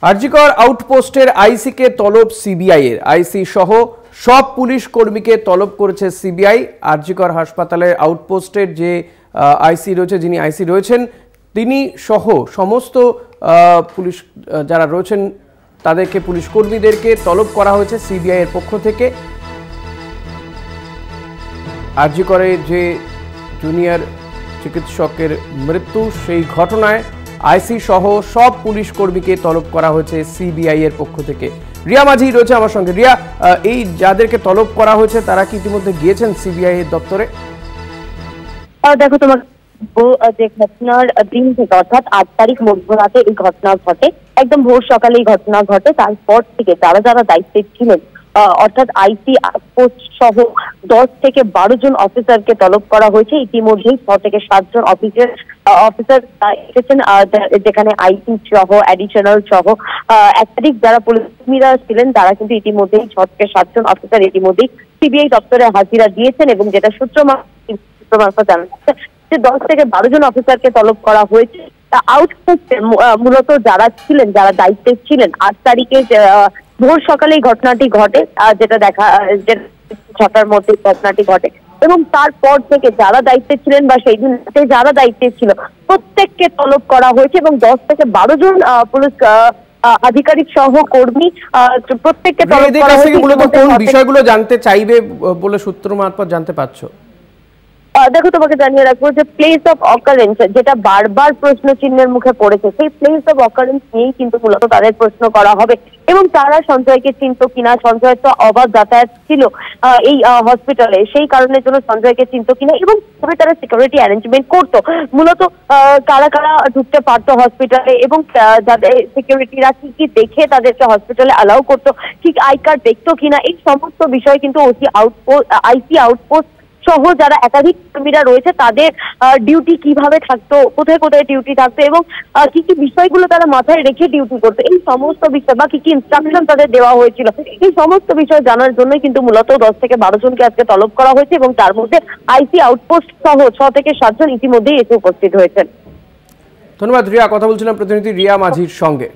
আরজিকর আউটপোস্টের আইসিকে তলব সিবিআই এর। আইসি সহ সব পুলিশ কর্মীকে তলব করেছে সিবিআই। আরজিকর হাসপাতালের আউটপোস্টের যে আইসি রয়েছে, যিনি আইসি রয়েছেন, তিনি সহ সমস্ত পুলিশ যারা রয়েছেন তাদেরকে, পুলিশ কর্মীদেরকে তলব করা হয়েছে সিবিআই এর পক্ষ থেকে। আরজিকরে যে জুনিয়র চিকিৎসকের মৃত্যু, সেই ঘটনায় আইসি সহ সব পুলিশ কর্মীকে তলব করা হয়েছে সিবিআই এর পক্ষ থেকে। রিয়া মাঝি রয়েছে আমার সঙ্গে। রিয়া, এই যাদেরকে তলব করা হয়েছে তারা কি ইতিমধ্যে গিয়েছেন সিবিআই এর দপ্তরে? দেখো, তোমার যে ঘটনার দিন থেকে অর্থাৎ 8 তারিখ মধ্যরাতে এই ঘটনা ঘটে, একদম ভোর সকালে এই ঘটনা ঘটে। তারপর থেকে যারা যারা দায়িত্বে ছিলেন অর্থাৎ আইসি পোস্ট সহ 10 থেকে 12 জন অফিসারকে তলব করা হয়েছে। ইতিমধ্যেই 6 থেকে 7 জন অফিসার এসেছেন, যেখানে আইসি সহ অ্যাডিশনাল সহ একাধিক যারা পুলিশকর্মীরা ছিলেন তারা কিন্তু ইতিমধ্যেই 6 থেকে 7 জন অফিসার ইতিমধ্যেই সিবিআই দপ্তরে হাজিরা দিয়েছেন। এবং যেটা সূত্র মারফত জানা যাচ্ছে যে 10 থেকে 12 জন অফিসারকে তলব করা হয়েছে। আউটপোস্টে মূলত যারা ছিলেন, যারা দায়িত্বে ছিলেন, 8 তারিখে ভোর সকালে এই ঘটনাটি ঘটে, যেটা দেখা 6টার মধ্যে ঘটনাটি ঘটে। এবং তারপর থেকে যারা দায়িত্বে ছিলেন বা সেই দিন যারা দায়িত্বে ছিল প্রত্যেককে তলব করা হয়েছে। এবং 10 থেকে 12 জন পুলিশ আধিকারিক সহ কর্মী প্রত্যেককে তলব করা হয়েছে। মূলত কোন বিষয়গুলো জানতে চাইবে বলে সূত্র মারফত জানতে পারছো? দেখো, তোমাকে জানিয়ে রাখবো যে প্লেস অফ অকারেন্স, যেটা বারবার প্রশ্ন চিহ্নের মুখে পড়েছে, সেই প্লেস অফ অকারেন্স নিয়েই কিন্তু মূলত তাদের প্রশ্ন করা হবে। এবং তারা সঞ্জয়কে চিনত কিনা, সঞ্জয় তো অবাধ যাতায়াত ছিল এই হসপিটালে, সেই কারণের জন্য সঞ্জয়কে চিনত কিনা এবং তবে তারা সিকিউরিটি অ্যারেঞ্জমেন্ট করতো, মূলত কারা কারা ঢুকতে পারতো হসপিটালে এবং যাদের সিকিউরিটিরা কি কি দেখে তাদেরকে হসপিটালে অ্যালাউ করতো, ঠিক আই কার্ড দেখতো কিনা, এই সমস্ত বিষয় কিন্তু আইসি আউটপোস্ট সহ যারা একাধিক কর্মীরা রয়েছে তাদের ডিউটি কিভাবে থাকতো, কোথায় কোথায় ডিউটি থাকতো এবং কি কি বিষয়গুলো তারা মাথায় রেখে ডিউটি করতো, এই সমস্ত বিষয় বা কি কি ইনস্ট্রাকশন তাদের দেওয়া হয়েছিল, এই সমস্ত বিষয় জানার জন্যই কিন্তু মূলত 10 থেকে 12 জনকে আজকে তলব করা হয়েছে। এবং তার মধ্যে আইসি আউটপোস্ট সহ 6 থেকে 7 জন ইতিমধ্যেই এসে উপস্থিত হয়েছেন। ধন্যবাদ রিয়া। কথা বলছিলাম প্রতিনিধি রিয়া মাঝির সঙ্গে।